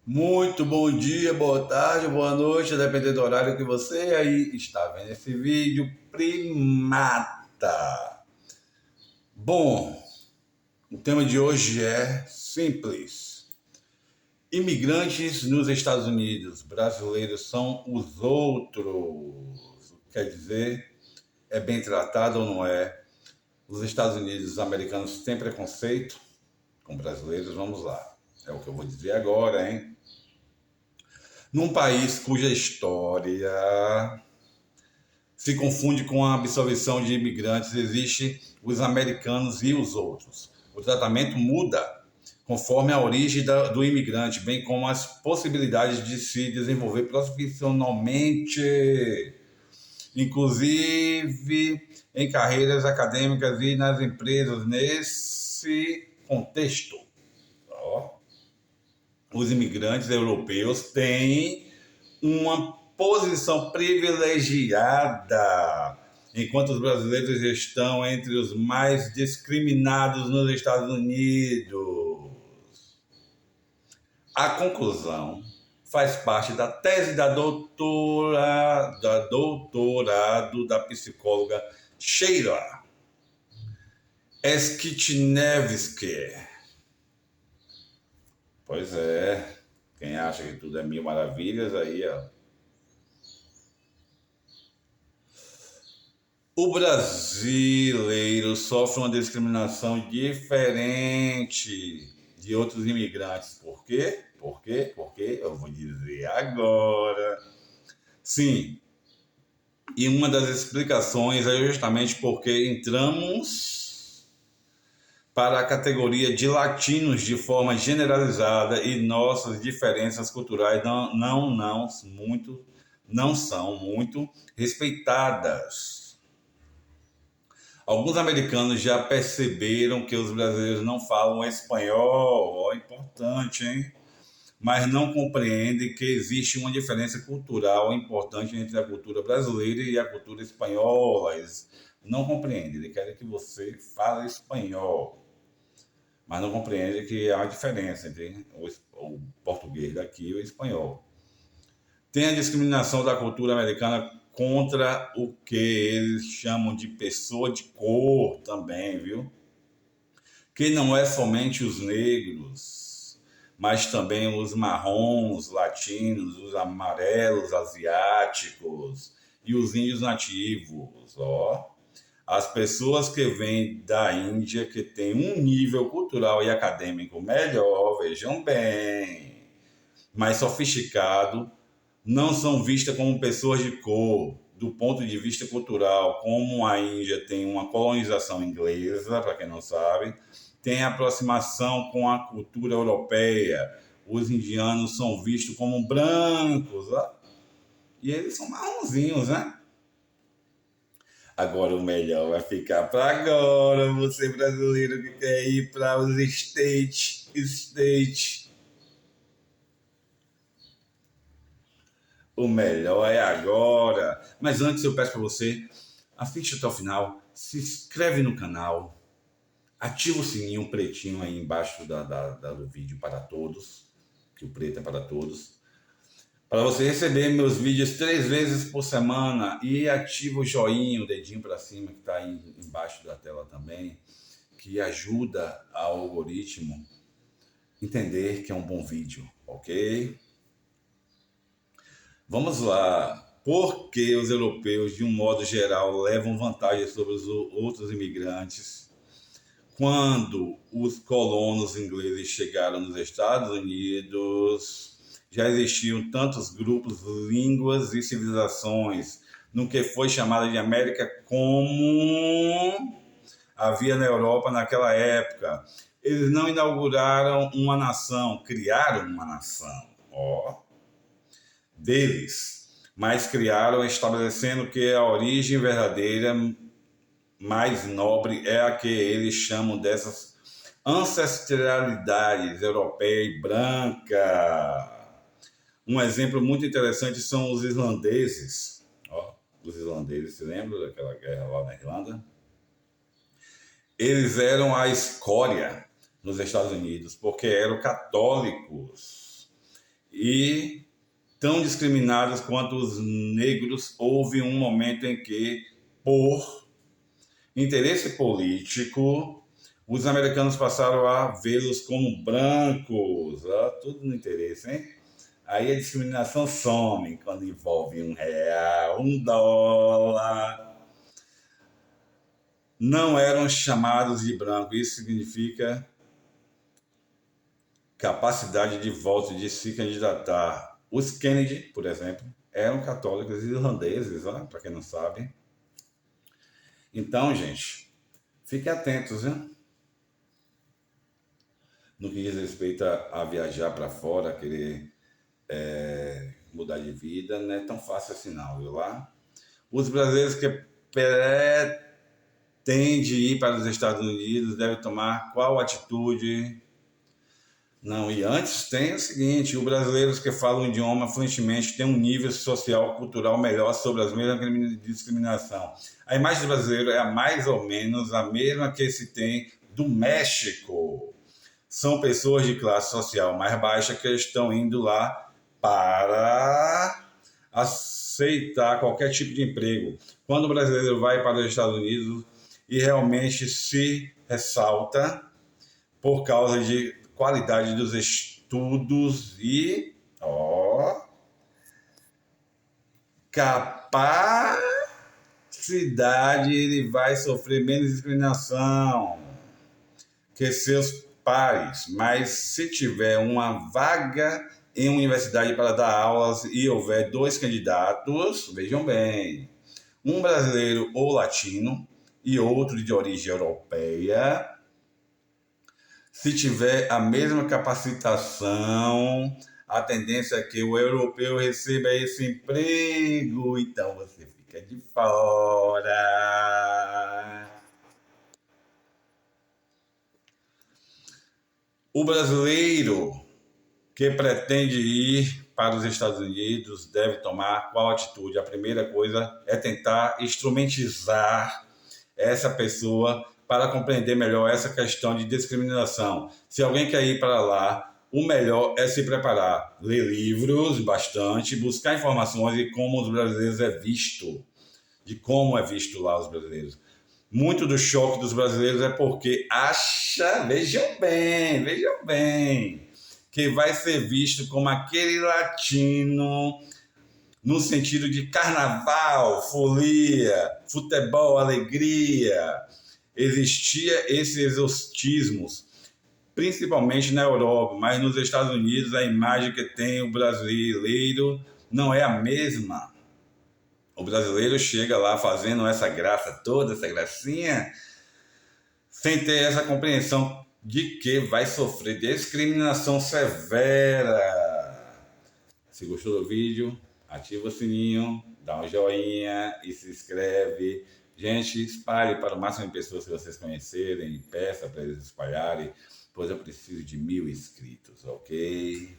Muito bom dia, boa tarde, boa noite, dependendo do horário que você aí está vendo esse vídeo. Primata. Bom, o tema de hoje é simples. Imigrantes nos Estados Unidos, brasileiros são os outros. Quer dizer, é bem tratado ou não é? Os Estados Unidos, os americanos têm preconceito com brasileiros? Vamos lá. É o que eu vou dizer agora, hein? Num país cuja história se confunde com a absorção de imigrantes, existem os americanos e os outros. O tratamento muda conforme a origem do imigrante, bem como as possibilidades de se desenvolver profissionalmente, inclusive em carreiras acadêmicas e nas empresas. Nesse contexto, os imigrantes europeus têm uma posição privilegiada, enquanto os brasileiros estão entre os mais discriminados nos Estados Unidos. A conclusão faz parte da tese da doutorado da psicóloga Sheila Skitnevsky. Pois é, quem acha que tudo é mil maravilhas, aí, ó. O brasileiro sofre uma discriminação diferente de outros imigrantes. Por quê? Por quê? Por quê? Eu vou dizer agora. Sim, e uma das explicações é justamente porque entramos para a categoria de latinos de forma generalizada e nossas diferenças culturais não são muito respeitadas. Alguns americanos já perceberam que os brasileiros não falam espanhol, importante, hein? Mas não compreendem que existe uma diferença cultural importante entre a cultura brasileira e a cultura espanhola. Eles não compreendem, eles querem que você fale espanhol, mas não compreendem que há uma diferença entre o português daqui e o espanhol. Tem a discriminação da cultura americana contra o que eles chamam de pessoa de cor também, viu? Que não é somente os negros, mas também os marrons, latinos, os amarelos, asiáticos e os índios nativos, ó. As pessoas que vêm da Índia, que têm um nível cultural e acadêmico melhor, vejam bem, mais sofisticado, não são vistas como pessoas de cor, do ponto de vista cultural, como a Índia tem uma colonização inglesa, para quem não sabe, tem aproximação com a cultura europeia. Os indianos são vistos como brancos, ó, e eles são marronzinhos, né? Agora o melhor vai ficar para agora, você brasileiro que quer ir para os States. O melhor é agora. Mas antes eu peço para você, assiste até o final, se inscreve no canal, ativa o sininho pretinho aí embaixo do vídeo para todos, que o preto é para todos, para você receber meus vídeos 3 vezes por semana, e ativa o joinha, o dedinho para cima que está aí embaixo da tela também, que ajuda ao algoritmo entender que é um bom vídeo, ok? Vamos lá. Por que os europeus, de um modo geral, levam vantagem sobre os outros imigrantes? Quando os colonos ingleses chegaram nos Estados Unidos, já existiam tantos grupos, línguas e civilizações no que foi chamada de América como havia na Europa naquela época. Eles não inauguraram uma nação, criaram uma nação, deles, mas criaram, estabelecendo que a origem verdadeira mais nobre é a que eles chamam dessas ancestralidades europeia e branca. Um exemplo muito interessante são os islandeses. Os islandeses, se lembram daquela guerra lá na Irlanda? Eles eram a escória nos Estados Unidos, porque eram católicos. e tão discriminados quanto os negros. Houve um momento em que, por interesse político, os americanos passaram a vê-los como brancos. Tudo no interesse, hein? Aí a discriminação some quando envolve R$1, $1. Não eram chamados de branco. Isso significa capacidade de voto de se candidatar. Os Kennedy, por exemplo, eram católicos irlandeses, para quem não sabe. Então, gente, fiquem atentos, né? No que diz respeito a viajar para fora, querer mudar de vida, não é tão fácil assim não, viu lá? Os brasileiros que pretendem ir para os Estados Unidos devem tomar qual atitude? Não, e antes tem o seguinte: os brasileiros que falam o idioma fluentemente têm um nível social, cultural melhor sobre as mesmas crimes de discriminação. A imagem do brasileiro é mais ou menos a mesma que se tem do México. São pessoas de classe social mais baixa que estão indo lá para aceitar qualquer tipo de emprego. Quando o brasileiro vai para os Estados Unidos e realmente se ressalta por causa de qualidade dos estudos e capacidade, ele vai sofrer menos discriminação que seus pares. Mas se tiver uma vaga em uma universidade para dar aulas e houver 2 candidatos, vejam bem, um brasileiro ou latino e outro de origem europeia, se tiver a mesma capacitação, a tendência é que o europeu receba esse emprego, então você fica de fora. O brasileiro que pretende ir para os Estados Unidos deve tomar qual atitude? A primeira coisa é tentar instrumentalizar essa pessoa para compreender melhor essa questão de discriminação. Se alguém quer ir para lá, o melhor é se preparar, ler livros bastante, buscar informações de como os brasileiros de como é visto lá os brasileiros. Muito do choque dos brasileiros é porque vejam bem, que vai ser visto como aquele latino no sentido de carnaval, folia, futebol, alegria. Existia esses exotismos, principalmente na Europa, mas nos Estados Unidos a imagem que tem o brasileiro não é a mesma. O brasileiro chega lá fazendo essa graça toda, essa gracinha, sem ter essa compreensão de que vai sofrer discriminação severa. Se gostou do vídeo, ativa o sininho, dá um joinha e se inscreve. Gente, espalhe para o máximo de pessoas que vocês conhecerem, peça para eles espalharem, pois eu preciso de 1000 inscritos, ok?